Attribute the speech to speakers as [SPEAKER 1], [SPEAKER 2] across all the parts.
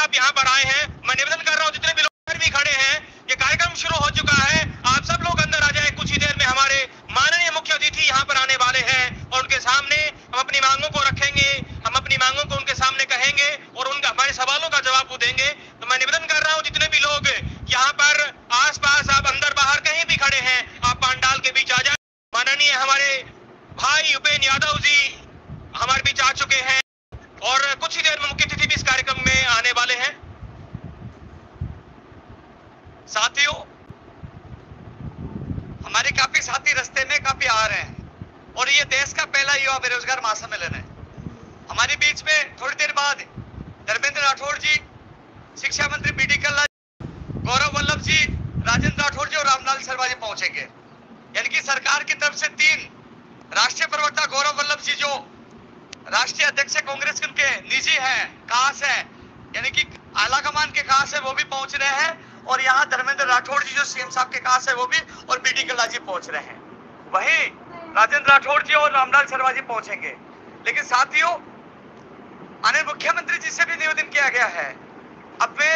[SPEAKER 1] आप यहाँ पर आए हैं, मैं निवेदन कर रहा हूँ जितने भी लोग भी खड़े हैं, ये कार्यक्रम शुरू हो चुका है, आप सब लोग अंदर आ जाए। कुछ ही देर में हमारे माननीय मुख्य अतिथि यहाँ पर आने वाले हैं और उनके सामने हम अपनी मांगों को रखेंगे, हम अपनी मांगों को उनके सामने कहेंगे और उनका हमारे सवालों का जवाब वो देंगे। तो मैं निवेदन कर रहा हूँ जितने भी लोग यहाँ पर आसपास, आप अंदर बाहर कहीं भी खड़े हैं, आप पंडाल के बीच आ जाए। माननीय हमारे भाई उपेंद्र यादव जी हमारे बीच आ चुके हैं और कुछ ही देर में मुख्य अतिथि भी इस कार्यक्रम में आने वाले हैं। साथियों, हमारे काफी साथी रास्ते में काफी आ रहे हैं और ये देश का पहला युवा बेरोजगार महासम्मेलन है। हमारे बीच में थोड़ी देर बाद धर्मेंद्र राठौड़ जी, शिक्षा मंत्री बी.डी. कल्ला, गौरव वल्लभ जी, राजेंद्र राठौड़ जी और रामलाल शर्मा जी पहुंचेंगे। यानी कि सरकार की तरफ से 3 राष्ट्रीय प्रवक्ता गौरव वल्लभ जी जो राष्ट्रीय अध्यक्ष कांग्रेस के उनके निजी हैं, खास है, यानी कि आला कमान के खास है, वो भी पहुंच रहे हैं और यहाँ धर्मेंद्र राठौड़ जी जो सीएम साहब के खास है वो भी और बी.डी. कल्ला जी पहुंच रहे हैं। वहीं राजेंद्र राठौड़ जी और रामलाल शर्मा जी पहुंचेंगे। लेकिन साथियों, माननीय मुख्यमंत्री जी से भी निवेदन किया गया है, अपने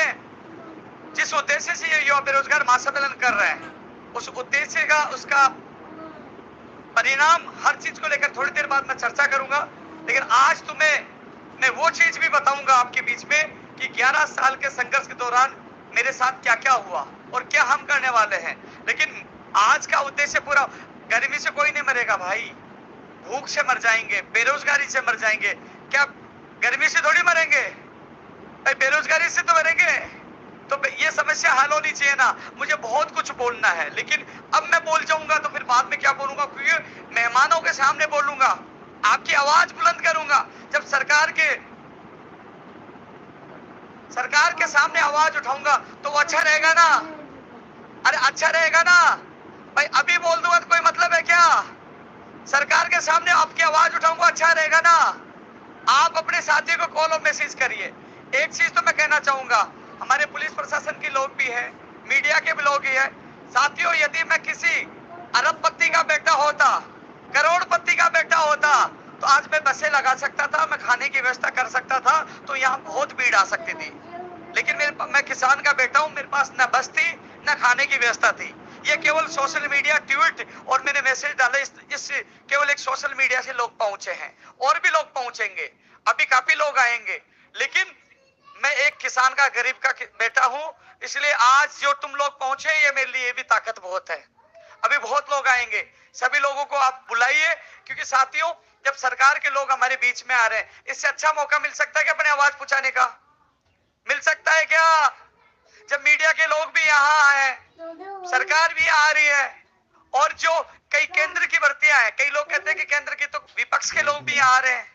[SPEAKER 1] जिस उद्देश्य से ये युवा बेरोजगार महासम्मेलन कर रहे हैं उस उद्देश्य का, उसका परिणाम, हर चीज को लेकर थोड़ी देर बाद मैं चर्चा करूंगा। लेकिन आज तुम्हें मैं वो चीज भी बताऊंगा आपके बीच में कि 11 साल के संघर्ष के दौरान मेरे साथ क्या क्या हुआ और क्या हम करने वाले हैं। लेकिन आज का उद्देश्य पूरा, गर्मी से कोई नहीं मरेगा भाई, भूख से मर जाएंगे, बेरोजगारी से मर जाएंगे। क्या गर्मी से थोड़ी मरेंगे भाई, बेरोजगारी से तो मरेंगे। तो ये समस्या हल होनी चाहिए ना। मुझे बहुत कुछ बोलना है लेकिन अब मैं बोल जाऊंगा तो फिर बाद में क्या बोलूंगा, क्योंकि मेहमानों के सामने बोलूंगा, आपकी आवाज बुलंद करूंगा। जब सरकार के सामने आवाज उठाऊंगा तो वो अच्छा रहेगा ना। अरे अच्छा रहेगा ना भाई, अभी बोल दूंगा तो कोई मतलब है क्या? सरकार के सामने आपकी आवाज उठाऊंगा, अच्छा रहेगा ना। आप अपने साथियों को कॉल और मैसेज करिए। एक चीज तो मैं कहना चाहूंगा, हमारे पुलिस प्रशासन के लोग भी हैं, मीडिया के भी लोग ही हैं। साथियों, यदि मैं किसी अरबपति का बेटा होता, करोड़पति का बेटा होता तो आज मैं बसें लगा सकता था, मैं खाने की व्यवस्था कर सकता था, तो यहाँ बहुत भीड़ आ सकती थी। लेकिन मैं किसान का बेटा हूँ, मेरे पास न बस थी न खाने की व्यवस्था थी। ये केवल सोशल मीडिया, ट्वीट और मैंने मैसेज डाला, इस केवल एक सोशल मीडिया से लोग पहुंचे हैं। और भी लोग पहुंचेंगे, अभी काफी लोग आएंगे। लेकिन मैं एक किसान का, गरीब का बेटा हूं, इसलिए आज जो तुम लोग पहुंचे ये मेरे लिए भी ताकत बहुत है। अभी बहुत लोग आएंगे, सभी लोगों को आप बुलाइए, क्योंकि साथियों जब सरकार के लोग हमारे बीच में आ रहे हैं, इससे अच्छा मौका मिल सकता है कि अपनी आवाज पहुंचाने का? मिल सकता है क्या? जब मीडिया के लोग भी यहाँ हैं, सरकार भी आ रही है और जो कई केंद्र की भर्तियां हैं, कई लोग कहते हैं कि केंद्र की, तो विपक्ष के लोग भी आ रहे हैं।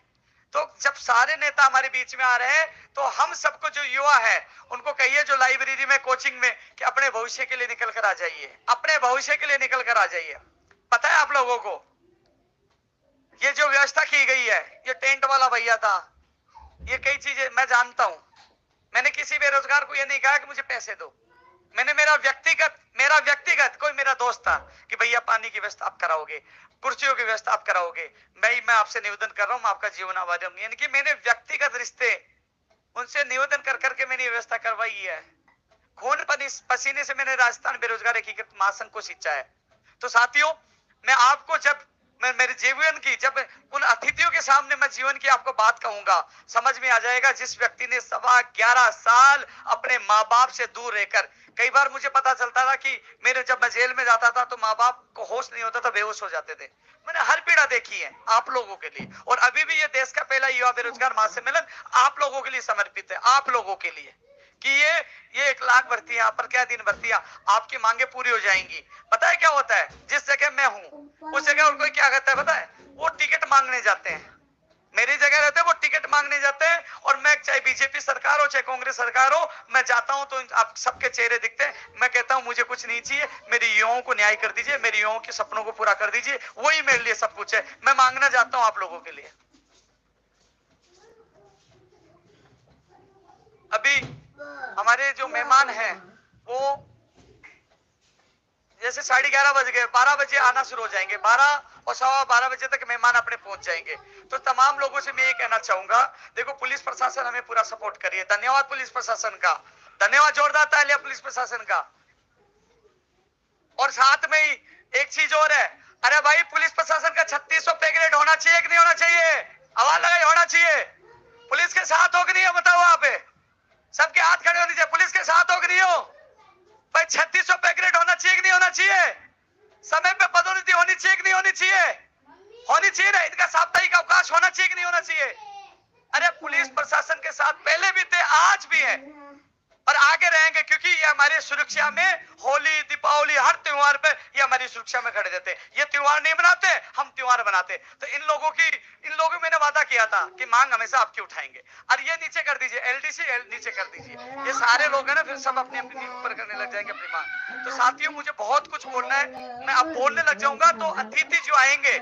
[SPEAKER 1] तो जब सारे नेता हमारे बीच में आ रहे हैं तो हम सबको, जो युवा है उनको कहिए, जो लाइब्रेरी में, कोचिंग में, कि अपने भविष्य के लिए निकल कर आ जाइए, अपने भविष्य के लिए निकल कर आ जाइए। पता है आप लोगों को, ये जो व्यवस्था की गई है, ये टेंट वाला भैया था, ये कई चीजें मैं जानता हूं। मैंने किसी बेरोजगार को ये नहीं कहा कि मुझे पैसे दो। मैंने मेरा व्यक्तिगत कोई मेरा दोस्त था कि भैया पानी की व्यवस्था आप कराओगे, कुर्सियों की व्यवस्था आप कराओगे, मैं आपसे निवेदन कर रहा हूं, मैं आपका जीवन आवाज दूंगी। यानी कि मैंने व्यक्तिगत रिश्ते उनसे निवेदन कर करके मैंने व्यवस्था करवाई है। खून पसीने से मैंने राजस्थान बेरोजगार एकीकृत महासंघ को सींचा है। तो साथियों, मैं आपको जब मैं मेरे जीवन की, जब उन अतिथियों के सामने मैं जीवन की आपको बात कहूंगा, समझ में आ जाएगा। जिस व्यक्ति ने 11.25 साल अपने माँ बाप से दूर रहकर, कई बार मुझे पता चलता था कि जब मैं जेल में जाता था तो माँ बाप को होश नहीं होता था, बेहोश हो जाते थे। मैंने हर पीड़ा देखी है आप लोगों के लिए, और अभी भी ये देश का पहला युवा बेरोजगार महासम्मेलन आप लोगों के लिए समर्पित है, आप लोगों के लिए, कि ये 1 लाख भर्तियां, यहाँ पर क्या दिन भर्तियां, आपकी मांगे पूरी हो जाएंगी। पता है क्या होता है, जिस जगह मैं हूं उस जगह और कोई क्या करता है पता है, वो टिकट मांगने जाते हैं। मेरी जगह रहते हैं वो टिकट मांगने जाते हैं, और मैं, चाहे बीजेपी सरकार हो चाहे कांग्रेस सरकार हो, मैं जाता हूं तो आप सबके चेहरे दिखते हैं। मैं कहता हूं मुझे कुछ नहीं चाहिए, मेरी युवाओं को न्याय कर दीजिए, मेरी युवाओं के सपनों को पूरा कर दीजिए, वही मेरे लिए सब कुछ है। मैं मांगना चाहता हूं आप लोगों के लिए। अभी हमारे जो मेहमान हैं वो जैसे 11:30 बज गए, 12 बजे आना शुरू हो जाएंगे। 12 और 12:15 तक मेहमान अपने पहुंच जाएंगे। तो तमाम लोगों से मैं ये कहना चाहूंगा, देखो पुलिस प्रशासन हमें पूरा सपोर्ट करिए। धन्यवाद पुलिस प्रशासन का, धन्यवाद, जोरदार तालियां पुलिस प्रशासन का। और साथ में ही एक चीज और है, अरे भाई पुलिस प्रशासन का 3600 पे ग्रेड होना चाहिए कि नहीं होना चाहिए? आवाज लगाई, होना चाहिए। पुलिस के साथ हो कि नहीं हो बताओ? वहां पे सबके हाथ खड़े होने चाहिए। पुलिस के साथ हो कि नहीं हो भाई? 3600 पे ग्रेड होना चाहिए कि नहीं होना चाहिए? समय पे पदोन्नति होनी चाहिए कि नहीं होनी चाहिए? होनी चाहिए ना। इनका साप्ताहिक अवकाश होना चाहिए कि नहीं होना चाहिए? अरे पुलिस प्रशासन के साथ पहले भी थे, आज भी है और आगे रहेंगे, क्योंकि ये हमारी सुरक्षा में, होली दीपावली हर त्योहार पे ये हमारी सुरक्षा में खड़े रहते। ये त्योहार नहीं बनाते, हम त्योहार बनाते। तो इन लोगों मैंने वादा किया था कि मांग हमेशा आपकी उठाएंगे। और ये नीचे कर दीजिए, एलडीसी नीचे कर दीजिए। ये सारे लोग हैं ना, फिर सब अपनी अपनी ऊपर करने लग जाएंगे अपनी मांग। तो साथियों, मुझे बहुत कुछ बोलना है, मैं अब बोलने लग जाऊंगा तो अतिथि जो आएंगे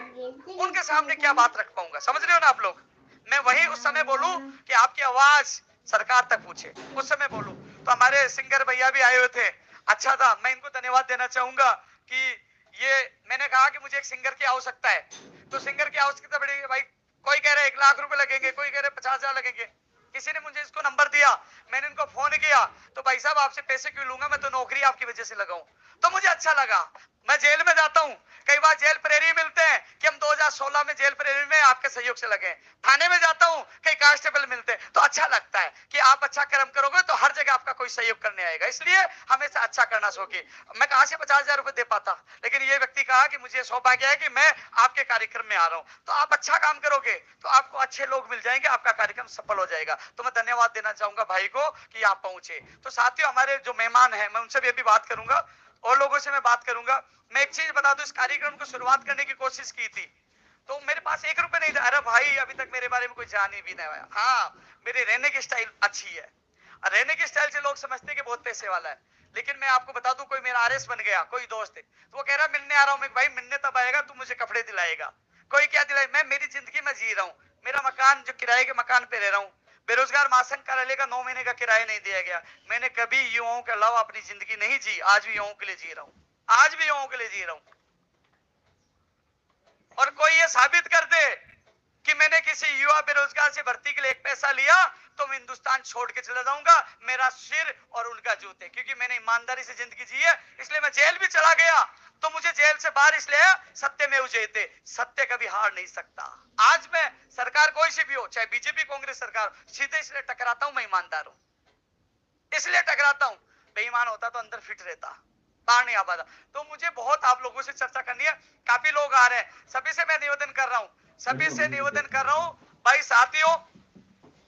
[SPEAKER 1] उनके सामने क्या बात रख पाऊंगा, समझ रहे हो ना आप लोग? मैं वही उस समय बोलूं कि आपकी आवाज सरकार तक पूछे, उस समय बोलूं। तो हमारे सिंगर भैया भी आए हुए थे, अच्छा था। मैं इनको धन्यवाद देना चाहूंगा कि ये मैंने कहा कि मुझे एक सिंगर की आवश्यकता है, तो सिंगर की आवश्यकता पड़ेगी भाई। कोई कह रहा है 1 लाख रुपए लगेंगे, कोई कह रहे 50,000 लगेंगे। किसी ने मुझे इसको नंबर दिया, मैंने इनको फोन किया, तो भाई साहब आपसे पैसे क्यों लूंगा, मैं तो नौकरी आपकी वजह से लगाऊं। तो मुझे अच्छा लगा। मैं जेल में जाता हूं, कई बार जेल प्रेरी मिलते हैं कि हम 2016 में जेल प्रेरी में आपके सहयोग से लगे। थाने में जाता हूं, कई कांस्टेबल मिलते हैं, तो अच्छा लगता है कि आप अच्छा कर्म करोगे तो हर जगह आपका कोई सहयोग करने आएगा। इसलिए हमेशा अच्छा करना सोचिए। मैं कहां से 50,000 रुपए दे पाता, लेकिन ये व्यक्ति कहा कि मुझे सौभाग्य है कि मैं आपके कार्यक्रम में आ रहा हूं। तो आप अच्छा काम करोगे तो आपको अच्छे लोग मिल जाएंगे, आपका कार्यक्रम सफल हो जाएगा। तो मैं धन्यवाद देना चाहूंगा भाई को कि आप पहुंचे। तो साथियों, हमारे जो मेहमान हैं, मैं उनसे भी अभी बात करूंगा और लोगों से मैं बात करूंगा। मैं एक चीज बता दूं, इस कार्यक्रम को शुरुआत करने की कोशिश की थी तो मेरे पास 1 रुपए नहीं था। अरे भाई, अभी तक मेरे बारे में कोई जान ही भी नहीं आया। हाँ, मेरी रहने की स्टाइल अच्छी है, रहने की स्टाइल से लोग समझते हैं कि बहुत पैसे वाला है। लेकिन मैं आपको बता दूं, कोई मेरा आरएस बन गया, कोई दोस्त है, तो वो कह रहा मिलने आ रहा हूं। मैं, भाई मिलने तब आएगा तू मुझे कपड़े दिलाएगा। कोई क्या दिलाए, मैं मेरी जिंदगी में जी रहा हूँ। मेरा मकान जो किराए के मकान पे रह रहा हूँ, बेरोजगार महासंघ कार्यालय का 9 महीने का किराया नहीं दिया गया। मैंने कभी युवाओं के अलावा अपनी जिंदगी नहीं जी, आज भी युवाओं के लिए जी रहा हूँ, आज भी युवाओं के लिए जी रहा हूँ। और कोई ये साबित कर दे कि मैंने किसी युवा बेरोजगार से भर्ती के लिए 1 पैसा लिया तो मैं हिंदुस्तान छोड़ के चला जाऊंगा। मेरा सिर और उनका जूते, क्योंकि मैंने ईमानदारी से जिंदगी जी है। इसलिए मैं जेल भी चला गया तो मुझे जेल से बाहर इसलिए सत्य में उजयते, सत्य कभी हार नहीं सकता। आज मैं सरकार कोई सी भी हो, चाहे बीजेपी कांग्रेस सरकार, सीधे इसलिए टकराता हूं, मैं ईमानदार हूं इसलिए टकराता हूं। बेईमान होता तो अंदर फिट रहता, बाहर नहीं आ पाता। तो मुझे बहुत आप लोगों से चर्चा करनी है, काफी लोग आ रहे हैं, सभी से मैं निवेदन कर रहा हूं, सभी से निवेदन कर रहा हूं भाई साथियों,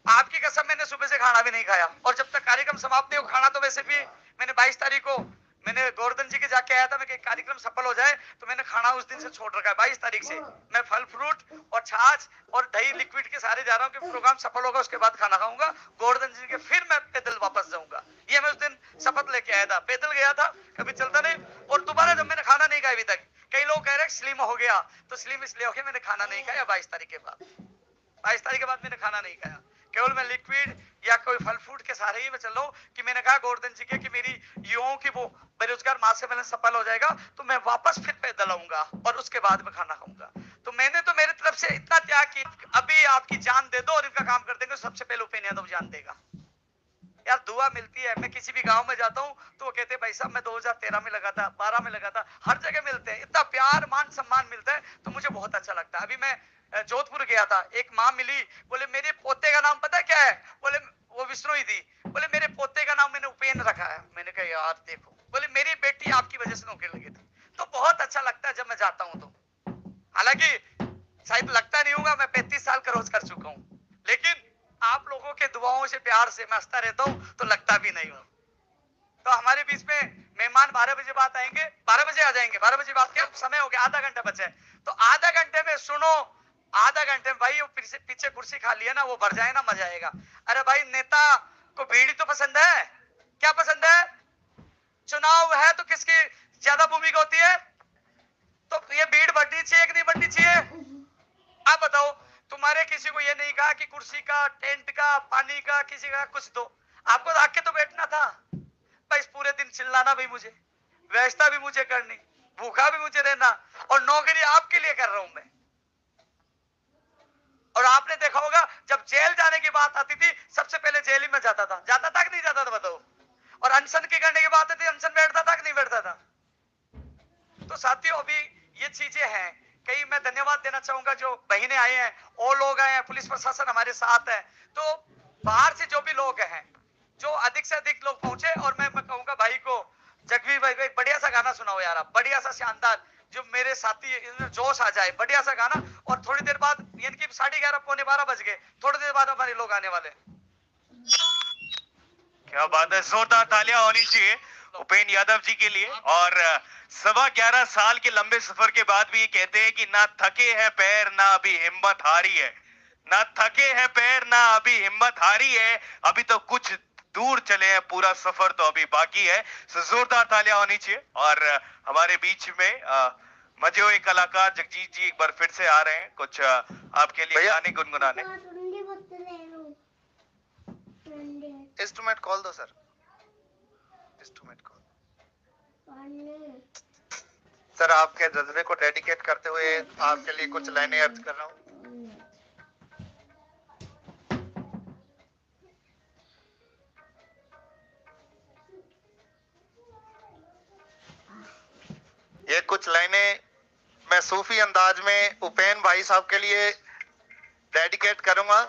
[SPEAKER 1] आपकी कसम मैंने सुबह से खाना भी नहीं खाया और जब तक कार्यक्रम समाप्त नहीं हो, खाना तो वैसे भी मैंने 22 तारीख को मैंने गोवर्धन जी के जाके आया था, मैं कि कार्यक्रम सफल हो जाए तो मैंने खाना उस दिन से छोड़ रखा है। 22 तारीख से मैं फल फ्रूट और छाछ और दही लिक्विड के सारे जा रहा हूँ कि प्रोग्राम सफल होगा उसके बाद खाना खाऊंगा गोवर्धन जी के, फिर मैं पैदल वापस जाऊंगा। ये मैं उस दिन शपथ लेके आया था, पैदल गया था, कभी चलता नहीं। और दोबारा जब मैंने खाना नहीं खाया अभी तक, कई लोग कह रहे स्लिम हो गया, तो स्लिम इसलिए हो गया मैंने खाना नहीं खाया 22 तारीख के बाद। 22 तारीख के बाद मैंने खाना नहीं खाया, केवल मैं लिक्विड या कोई फल फ्रूट के सहारे ही मैं चल रहा हूँ कि मैंने कहा गोवर्धन जी के कि मेरी युवाओं की वो बेरोजगार महासम्मेलन सफल हो जाएगा तो मैं वापस फिर पैदल आऊंगा और उसके बाद में खाना खाऊंगा। तो मैंने तो मेरी तरफ से इतना त्याग कि अभी आपकी जान दे दो और इनका काम कर देंगे। सबसे पहले उपेन्द्र यादव जान देगा यार, दुआ मिलती है। मैं किसी भी गांव में जाता हूँ तो वो कहते हैं भाई साहब मैं 2013 में लगा था, 12 में लगा था, हर जगह मिलते हैं, इतना प्यार मान सम्मान मिलता है तो मुझे बहुत अच्छा लगता है। अभी मैं जोधपुर गया था, एक माँ मिली, बोले मेरे पोते का नाम पता है क्या है? बोले वो विष्णु ही थी। बोले मेरे पोते का नाम मैंने उपेन्द्र रखा है। मैंने कहा यार देखो, बोले मेरी बेटी आपकी वजह से नौकरी लगी थी। तो बहुत अच्छा लगता है जब मैं जाता हूँ तो, हालांकि शायद लगता नहीं होगा, मैं 35 साल का रोज कर चुका हूँ, लेकिन आप लोगों के दुआओं से प्यार से मैं हंसता रहता हूँ तो लगता भी नहीं हूँ। तो हमारे बीच में मेहमान 12 बजे बाद आएंगे, 12 बजे आ जाएंगे, 12 बजे बाद के समय हो गया, आधा घंटा बचा है। तो आधा घंटे में सुनो, आधा घंटे में भाई वो पीछे कुर्सी खाली है ना, वो भर जाए ना, मजा आएगा। अरे भाई नेता को भीड़ तो पसंद है, क्या पसंद है? चुनाव है तो किसकी ज्यादा भूमिका होती है? तो ये भीड़ बढ़नी चाहिए कि नहीं बढ़नी चाहिए? आप बताओ, तुम्हारे किसी को ये नहीं कहा कि कुर्सी का, टेंट का, पानी का, किसी का कुछ दो, आपको आके तो बैठना था। बस पूरे दिन चिल्लाना भी मुझे, व्यवस्था भी मुझे करनी, भूखा भी मुझे रहना, और नौकरी आपके लिए कर रहा हूं मैं। और आपने देखा होगा जब जेल जाने की बात आती थी, सबसे पहले जेल ही में जाता था कि नहीं जाता था बताओ? और अनशन की करने की बात आती थी, अनशन बैठता था कि नहीं बैठता था? तो साथियों, अभी ये चीजें हैं। कई मैं धन्यवाद देना चाहूंगा जो बहनें आए हैं और लोग आए हैं, पुलिस प्रशासन हमारे साथ है। तो बाहर से जो भी लोग हैं, जो अधिक से अधिक लोग पहुंचे, और मैं कहूंगा भाई को, जगवीर भाई को एक बढ़िया सा गाना सुनाओ यार आप, बढ़िया सा शानदार, जो मेरे साथी इनमें जोश आ जाए, बढ़िया सा गाना। और थोड़ी देर बाद, यानी कि 11:30 पौने 12 बज गए, थोड़ी देर बाद हमारे लोग आने वाले।
[SPEAKER 2] क्या बात है, जोरदार तालियां होनी चाहिए उपेन यादव जी के लिए। और 11.25 साल के लंबे सफर के बाद भी ये कहते हैं कि ना थके हैं पैर ना अभी हिम्मत हारी है, ना थके हैं पैर ना अभी हिम्मत हारी है, अभी तो कुछ दूर चले हैं, पूरा सफर तो अभी बाकी है। जोरदार तालियां होनी चाहिए। और हमारे बीच में मजे हुए कलाकार जगजीत जी एक बार फिर से आ रहे हैं कुछ आपके लिए गाने गुनगुनाने।
[SPEAKER 1] इंस्ट्रूमेंट कॉल दो सर, इंस्ट्रूमेंट कॉल। सर, आपके जज्बे को डेडिकेट करते हुए आपके लिए कुछ लाइनें अर्ज कर रहा हूँ। ये कुछ लाइनें मैं सूफी अंदाज में उपेन भाई साहब के लिए डेडिकेट करूंगा।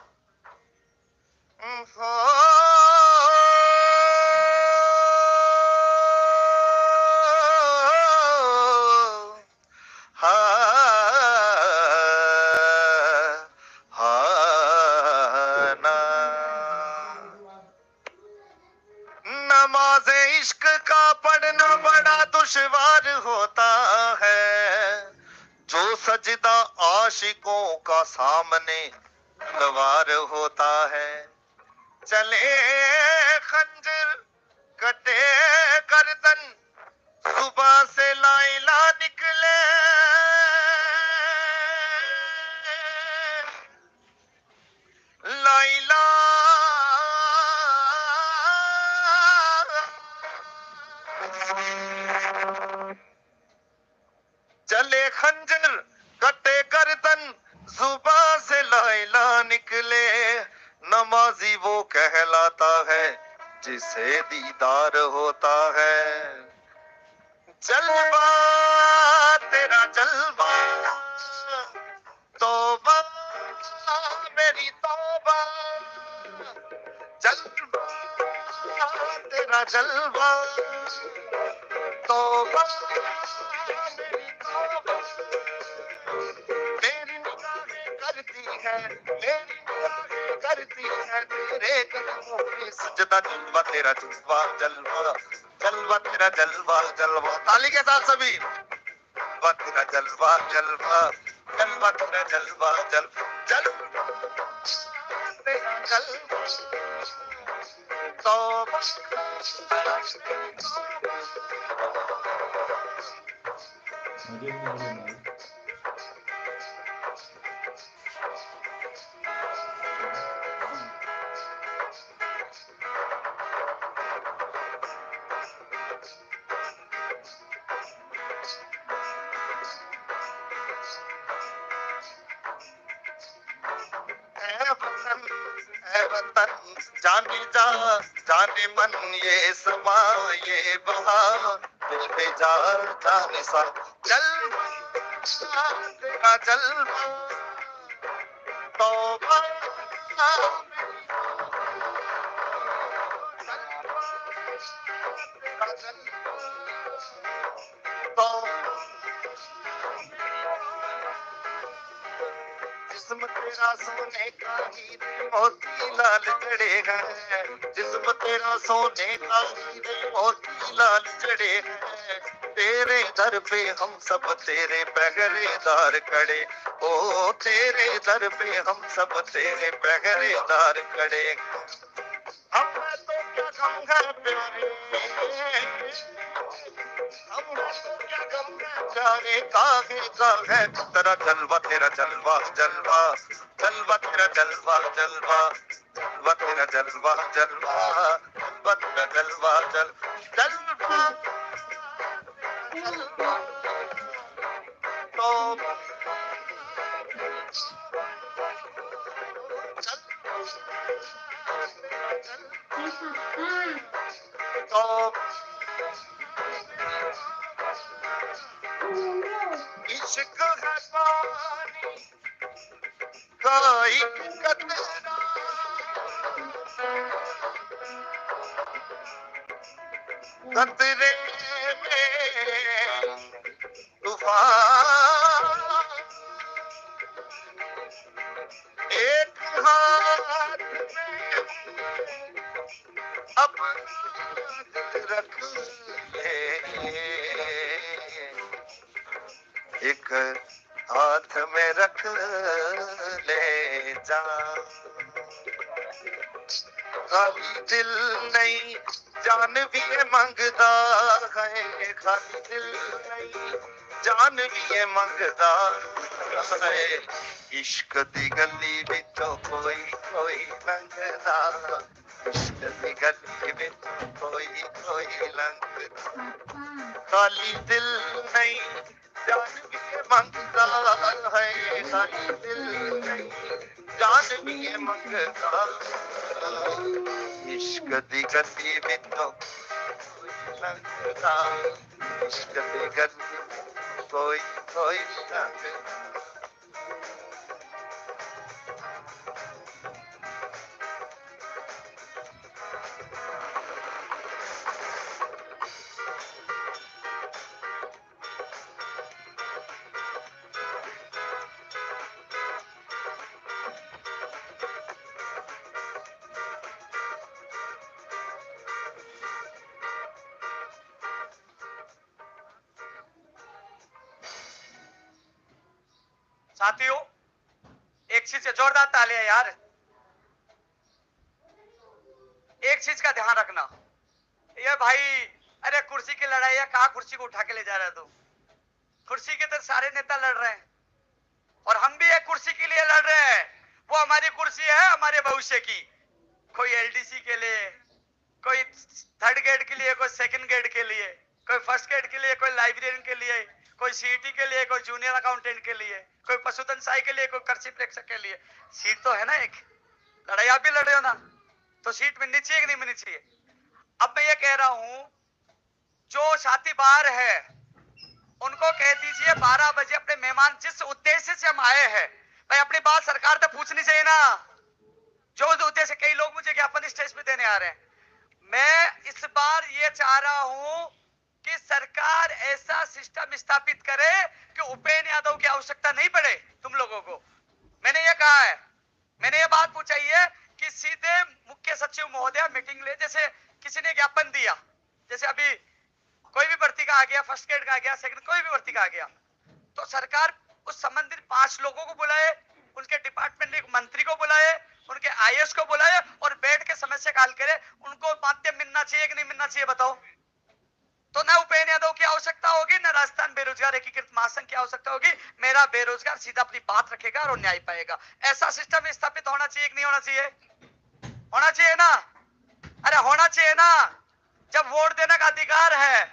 [SPEAKER 1] नमाज़े इश्क का पढ़ना बड़ा दुश्वार होता है, जो सजदा आशिकों का सामने गवार होता है। चले खंजर कटे गर्दन, सुबह से लाइला निकले, लाइला चले खंजर कटे गर्दन, जुबान से लाइला निकले, नमाजी वो कहलाता है जिसे दीदार होता है। जलवा तेरा जलवा, तौबा मेरी तौबा, जलवा तेरा जलवा, तौबा मेरी तौबा। मेरी निगाहें करती है, मेरी निगाहें करती है तेरे कदमों पे सजदा। जलवा तेरा जलवा, जलवा जलवा तेरा जलवा, जलवा। ताली के साथ सभी। जलवा तेरा जलवा, जलवा जलवा तेरा जलवा, जलवा तेरा जलवा, तौबा। जाने जा जाने मन ये समा ये बहार, पे जा जाने सा जलवा तेरा जलवा, तौबा जिस्म तेरा सोने का हीरे मोती लाल जड़े हैं, जिस्म तेरा सोने का हीरे मोती लाल जड़े हैं, तेरे दर पे हम सब तेरे पहरेदार खड़े, ओ तेरे दर पे हम सब तेरे पहरेदार खड़े। हमें तो क्या गम है प्यारे, हमें तो क्या गम है प्यारे, काहे तेरा जलवा, तेरा जलवा, जलवा जलवा तेरा जलवा, जलवा जलवा तेरा जलवा, जलवा जलवा तेरा जलवा, जलवा
[SPEAKER 2] तो तो इश्क है पानी कोई कतरा कतरे में तूफान एक हाथ में अपना रख ले एक हाथ में रख ले जा खाली दिल नहीं जान भी ये मंगदा है खाली दिल नहीं जान भी ये मंगदा है इश्क दी गली विचों कोई कोई लंघदा इश्क दी गली विचों कोई लंघदा खाली दिल नहीं जान भी ये मंगदा है खाली दिल नहीं जान भी ये मंगदा इश्क दी गली विचों कोई लंघदा इश्क दी गली कोई कोई लंघदा
[SPEAKER 1] साथियों एक चीज से जोरदार तालियां यार। एक चीज का ध्यान रखना ये भाई, अरे कुर्सी की लड़ाई है, कहां कुर्सी को उठा के ले जा रहे हो तुम? कुर्सी के तो सारे नेता लड़ रहे हैं और हम भी एक कुर्सी के लिए लड़ रहे हैं। वो हमारी कुर्सी है हमारे भविष्य की। कोई एलडीसी के लिए, कोई थर्ड ग्रेड के लिए, कोई सेकंड ग्रेड के लिए, कोई फर्स्ट ग्रेड के लिए, कोई लाइब्रेरियन के लिए, कोई सीईटी के लिए, कोई जूनियर अकाउंटेंट के लिए, कोई पशुधन सहायक के लिए, कोई कृषि प्रेक्षक के लिए। सीट तो है ना एक, लड़ाई आप भी लड़ रहे हो ना, तो सीट मिलनी चाहिए कि नहीं मिलनी चाहिए? अब मैं ये कह रहा हूं, जो साथी बाहर है उनको कह दीजिए 12 बजे अपने मेहमान, जिस उद्देश्य से हम आए हैं भाई, अपनी बात सरकार तक पूछनी चाहिए ना। जो उद्देश्य, कई लोग मुझे ज्ञापन स्टेज पे देने आ रहे हैं। मैं इस बार ये चाह रहा हूं कि सरकार ऐसा सिस्टम स्थापित करे कि उपेंद्र यादव की आवश्यकता नहीं पड़े तुम लोगों को। मैंने ये कहा है, मैंने ये बात पूछी है कि सीधे मुख्य सचिव महोदय मीटिंग ले, जैसे किसी ने ज्ञापन दिया, जैसे अभी कोई भी भर्ती का आ गया, फर्स्ट ग्रेड का आ गया, सेकंड कोई भी भर्ती का आ गया, तो सरकार उस संबंधित 5 लोगों को बुलाए, उनके डिपार्टमेंट मंत्री को बुलाए, उनके आईएएस को बुलाए और बैठ के समस्या हल करे। उनको माध्यम मिलना चाहिए कि नहीं मिलना चाहिए बताओ? तो ना उपेंद्र यादव की आवश्यकता होगी, ना राजस्थान बेरोजगार एकीकृत महासंघ की आवश्यकता होगी। मेरा बेरोजगार सीधा अपनी बात रखेगा और न्याय पाएगा। ऐसा सिस्टम स्थापित होना चाहिए कि नहीं होना चाहिए? होना चाहिए ना? अरे होना चाहिए ना। जब वोट देने का अधिकार है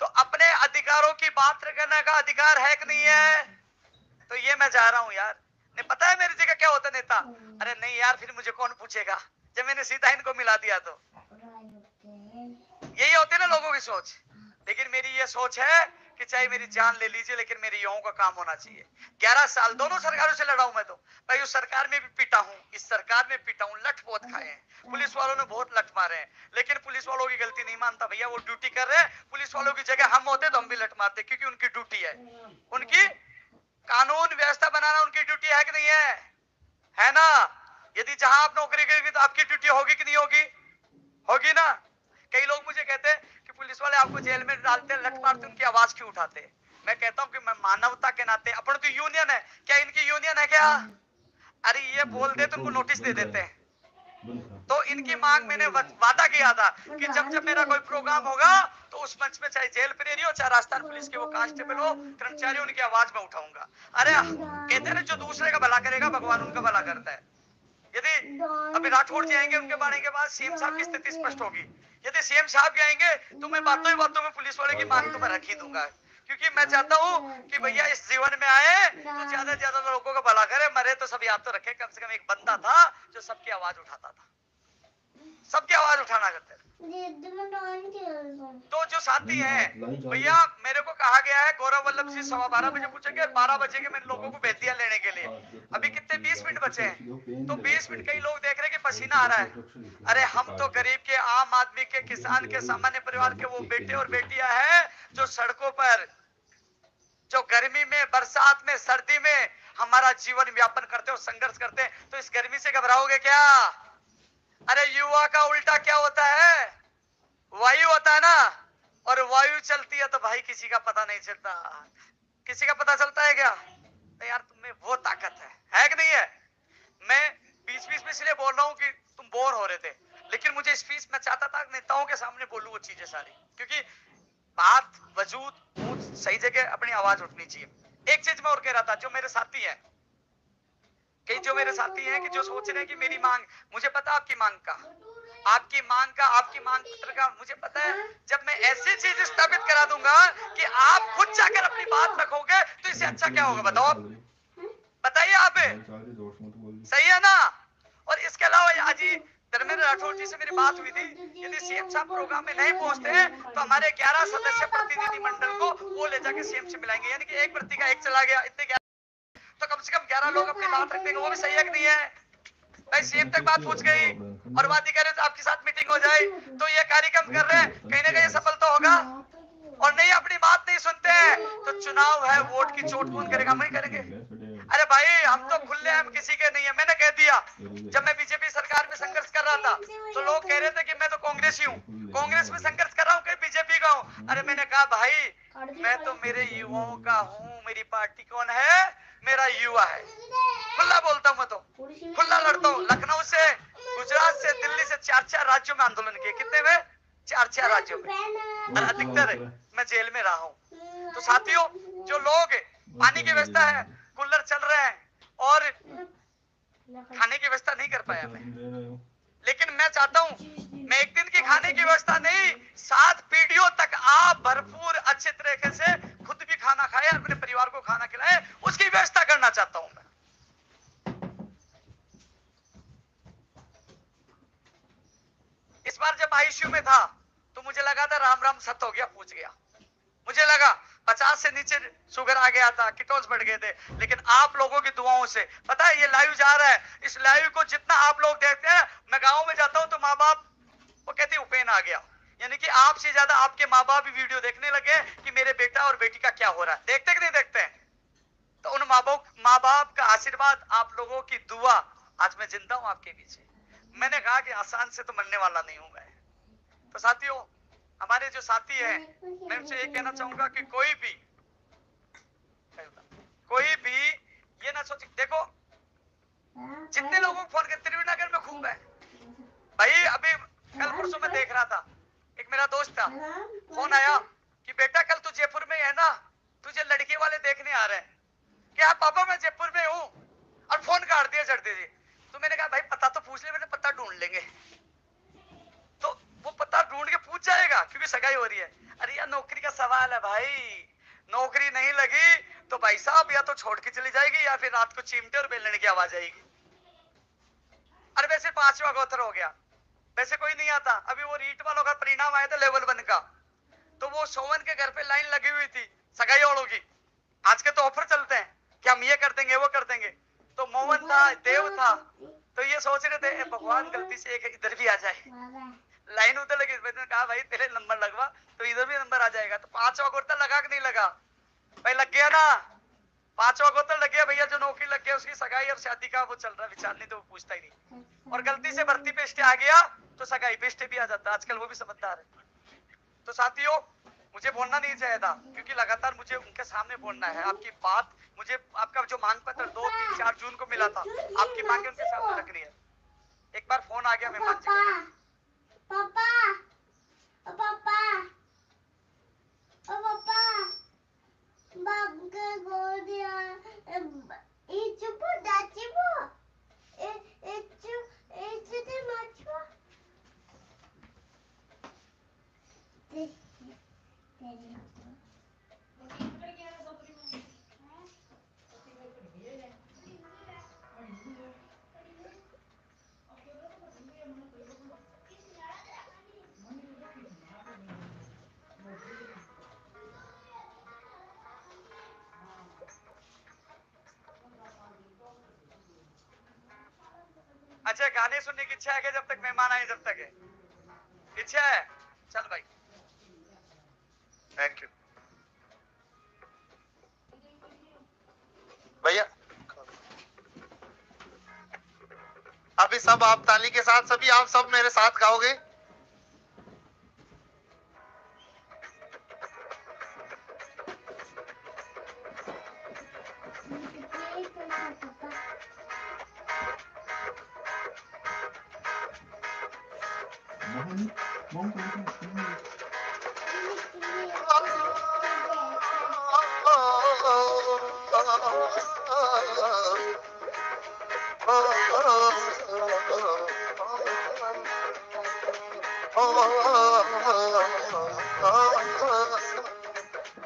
[SPEAKER 1] तो अपने अधिकारों की बात करने का अधिकार है कि नहीं है? तो ये मैं जा रहा हूं यार। नहीं पता है मेरी जगह क्या होता नेता? अरे नहीं यार, फिर मुझे कौन पूछेगा जब मैंने सीधा इनको मिला दिया। तो यही होती है ना लोगों की सोच। लेकिन मेरी ये सोच है कि चाहे मेरी जान ले लीजिए, लेकिन मेरे युवाओं का काम होना चाहिए। 11 साल दोनों सरकारों से लड़ा हूं मैं। तो भाई उस सरकार में भी पीटा हूं, इस सरकार में पीटा हूं, लठ बहुत खाए हैं, पुलिस वालों ने बहुत लठ मारे हैं, लेकिन पुलिस वालों की गलती नहीं मानता भैया, वो ड्यूटी कर रहे हैं। पुलिस वालों की जगह हम होते तो हम भी लठ मारते, क्योंकि उनकी ड्यूटी है, उनकी कानून व्यवस्था बनाना उनकी ड्यूटी है कि नहीं है? है ना? यदि जहां आप नौकरी करेंगे तो आपकी ड्यूटी होगी कि नहीं होगी? होगी ना। कई लोग मुझे कहते हैं कि पुलिस वाले आपको जेल में डालते, लठ मारते, उनकी आवाज क्यों उठाते? मैं कहता हूं कि मैं मानवता के नाते, अपन तो यूनियन है, क्या इनकी यूनियन है क्या? अरे ये बोल दे तो उनको नोटिस दे देते हैं। तो इनकी मांग मैंने वादा किया था कि जब जब मेरा कोई प्रोग्राम होगा तो उस मंच में चाहे जेल प्रेरी हो, चाहे राजस्थान पुलिस के वो कांस्टेबल हो, कर्मचारी, उनकी आवाज में उठाऊंगा। अरे कहते हैं ना, जो दूसरे का भला करेगा भगवान उनका भला करता है। यदि अभी राठौड़ जी आएंगे, उनके बारे के बाद सीएम साहब की स्थिति स्पष्ट होगी। यदि सीएम साहब आएंगे तो मैं बातों ही बातों में पुलिस वाले की मांग तो मैं रख ही दूंगा। क्योंकि मैं चाहता हूं कि भैया इस जीवन में आए तो ज्यादा से ज्यादा लोगों का भला करे, मरे तो सब याद तो रखे। कम से कम एक बंदा था जो सबकी आवाज उठाता था, सबकी आवाज उठाना करते थे। तो जो साथी हैं भैया, मेरे को कहा गया है गौरव वल्लभ जी 12:15 बजे पूछेंगे, 12 बजे के मैंने लोगों को भेज दिया लेने के लिए। अभी कितने 20 मिनट बचे हैं, तो 20 मिनट कई लोग देख रहे हैं कि पसीना आ रहा है। अरे हम तो गरीब के, आम आदमी के, किसान के, सामान्य परिवार के वो बेटे और बेटियां हैं जो सड़कों पर, जो गर्मी में, बरसात में, सर्दी में हमारा जीवन व्यापन करते हो, संघर्ष करते हैं। तो इस गर्मी से घबराओगे क्या? अरे युवा का उल्टा क्या होता है, वायु होता है ना, और वायु चलती है तो भाई किसी का पता नहीं चलता। किसी का पता चलता है क्या? तो यार तुम में वो ताकत है कि नहीं है? मैं बीच बीच में इसलिए बोल रहा हूँ कि तुम बोर हो रहे थे, लेकिन मुझे स्पीच मैं चाहता था नेताओं के सामने बोलूं वो चीजें सारी, क्योंकि बात, वजूद सही जगह, अपनी आवाज उठनी चाहिए। एक चीज मैं और कह रहा था, जो मेरे साथी हैं, कई जो मेरे साथी हैं कि जो सोच रहे हैं कि मेरी मांग, मुझे पता आपकी मांग का, आपकी मांग पत्र का मुझे पता है। जब मैं ऐसी चीज स्थापित करा दूंगा कि आप खुद जाकर अपनी बात रखोगे, तो इससे अच्छा क्या होगा बताओ आप? बताइए आप, सही है ना? और इसके अलावा आज ही धर्मेंद्र राठौर जी से मेरी बात हुई थी, यदि सीएम साहब प्रोग्राम में नहीं पहुंचते हैं तो हमारे 11 सदस्य प्रतिनिधि मंडल को वो ले जाके सीएम से मिलाएंगे, यानी कि एक व्यक्ति का एक चला गया, इतने तो कम से कम 11 लोग अपनी बात रख देंगे, वो भी सही है कि नहीं है? भाई सीएम तक बात पूछ गई और बात ही करे तो आपके साथ मीटिंग हो जाए, तो ये कार्यक्रम कर रहे हैं, कहीं ना कहीं सफल तो होगा। और नहीं, अपनी बात नहीं सुनते हैं तो चुनाव है, वोट की चोट कौन करेगा? हम ही करेंगे। अरे भाई हम तो खुले, हम किसी के नहीं है। मैंने कह दिया, जब मैं बीजेपी सरकार में संघर्ष कर रहा था तो लोग कह रहे थे कि मैं तो कांग्रेसी हूँ, कांग्रेस में संघर्ष कर रहा हूँ, कहीं बीजेपी का हूँ। अरे मैंने कहा भाई मैं तो मेरे युवाओं का हूँ, मेरी पार्टी कौन है? मेरा युवा है। खुला बोलता हूँ, मैं तो खुला लड़ता हूँ। लखनऊ से, गुजरात से, दिल्ली से 4-4 राज्यों में आंदोलन किए। कितने में? 4-4 राज्यों में, और अधिकतर मैं जेल में रहा हूँ। तो साथियों, जो लोग, पानी की व्यवस्था है, कूलर चल रहे हैं और खाने की व्यवस्था नहीं कर पाया मैं, लेकिन मैं चाहता हूँ मैं एक दिन की खाने की व्यवस्था नहीं, 7 पीढ़ियों तक आप भरपूर अच्छे तरीके से खुद भी खाना खाए और अपने परिवार को खाना खिलाए, उसकी व्यवस्था करना चाहता हूं मैं। इस बार जब आईसीयू में था तो मुझे लगा था राम राम सत्य हो गया, पूछ गया। मुझे लगा 50 से नीचे शुगर आ गया था, कीटोन्स बढ़ गए थे, लेकिन आप लोगों की दुआओं से, पता है ये लाइव जा रहा है, इस लाइव को जितना आप लोग देखते हैं, मैं गांव में जाता हूं तो माँ बाप वो कहते हैं उपेन आ गया, यानी कि आपसे ज्यादा आपके माँ बाप भी वीडियो देखने लगे कि मेरे बेटा और बेटी का क्या हो रहा है। देखते कि नहीं देखते हैं? तो उन माँ बाप का आशीर्वाद, आप लोगों की दुआ, आज मैं जिंदा हूं आपके पीछे। मैंने कहा कि आसान से तो मरने वाला नहीं हूं मैं। तो साथियों, हमारे जो साथी हैं, मैं उनसे ये कहना चाहूंगा कि कोई भी ये ना सोचे, देखो जितने लोगों को फोन कर, त्रिवेणीनगर में खूब है भाई। अभी कल परसों में देख रहा था, एक मेरा दोस्त था, फोन आया कि बेटा कल तू जयपुर में है ना, तुझे लड़की वाले देखने आ रहे हैं। क्या पापा मैं जयपुर में हूँ, और फोन काट दिया चढ़ते थे। तो मैंने कहा भाई पता तो पूछ ले, मैंने पता ढूंढ लेंगे। तो वो पता ढूंढ के पूछ जाएगा क्योंकि सगाई हो रही है। अरे यार नौकरी का सवाल है भाई, नौकरी नहीं लगी तो भाई साहब या तो छोड़ के चली जाएगी या फिर रात को चिमटे और बेलने की आवाज आएगी। अरे वैसे 5वां गोत्र हो गया, वैसे कोई नहीं आता। अभी वो रीट वालों का परिणाम आया था लेवल 1 का, तो वो सोवन के घर पे लाइन लगी हुई थी सगाई वालों की। आज के तो ऑफर चलते हैं कि हम ये कर देंगे वो कर देंगे। तो मोहन था, देव था, तो ये सोच रहे थे भगवान गलती से एक इधर भी आ जाए, लाइन उधर लगी। मैंने कहा भाई तेरे नंबर लगवा तो इधर भी नंबर आ जाएगा। तो 5वां गोत्र लगा कि नहीं लगा भाई? लग गया ना, 5वां गोत्र लग गया भैया। जो नौकरी लग गया उसकी सगाई और शादी का वो चल रहा विचार, नहीं तो वो पूछता ही नहीं। और गलती से भर्ती पे स्टे आ गया तो सगाई पे स्टे भी आ जाता, आजकल वो भी समझदार है। तो साथियों, मुझे बोलना नहीं चाहिए था क्योंकि लगातार मुझे उनके सामने बोलना है। आपकी बात मुझे, आपका जो मांग पत्र 2, 3, 4 जून को मिला था, आपकी मांगे उनके सामने रखनी है। एक बार फोन आ गया मेहमान जी का, पापा ओ पापा ओ पापा बाग बोल दिया ये चुप दाची वो ए ते मचवा गाने सुनने की इच्छा है क्या? जब तक मेहमान आए जब तक है इच्छा है? चल भाई,
[SPEAKER 2] थैंक यू भैया। अभी सब आप ताली के साथ, सभी आप सब मेरे साथ गाओगे।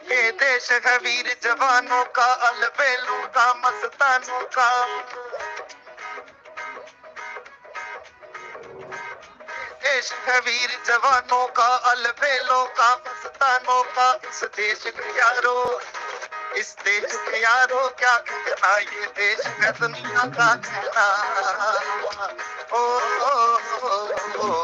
[SPEAKER 2] ये देश है वीर जवानों का, अलबेलों का, मस्तानों का। देश है वीर जवानों का, अलबेलों का, मस्तानों का। इस देश के यारो, इस देश के यारो क्या कहना, ये देश है दुनिया का कहना। ओ ओ ओ ओ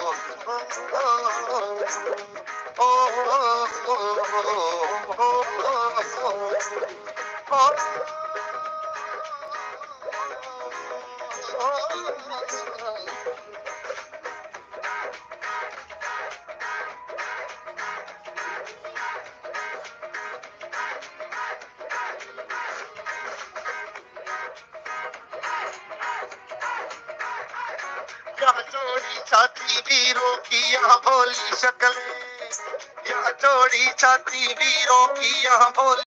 [SPEAKER 2] यहाँ जोड़ी छाती वीरों की, यहाँ भोली शक्लें। यहाँ जोड़ी छाती वीरों की, यहाँ भोली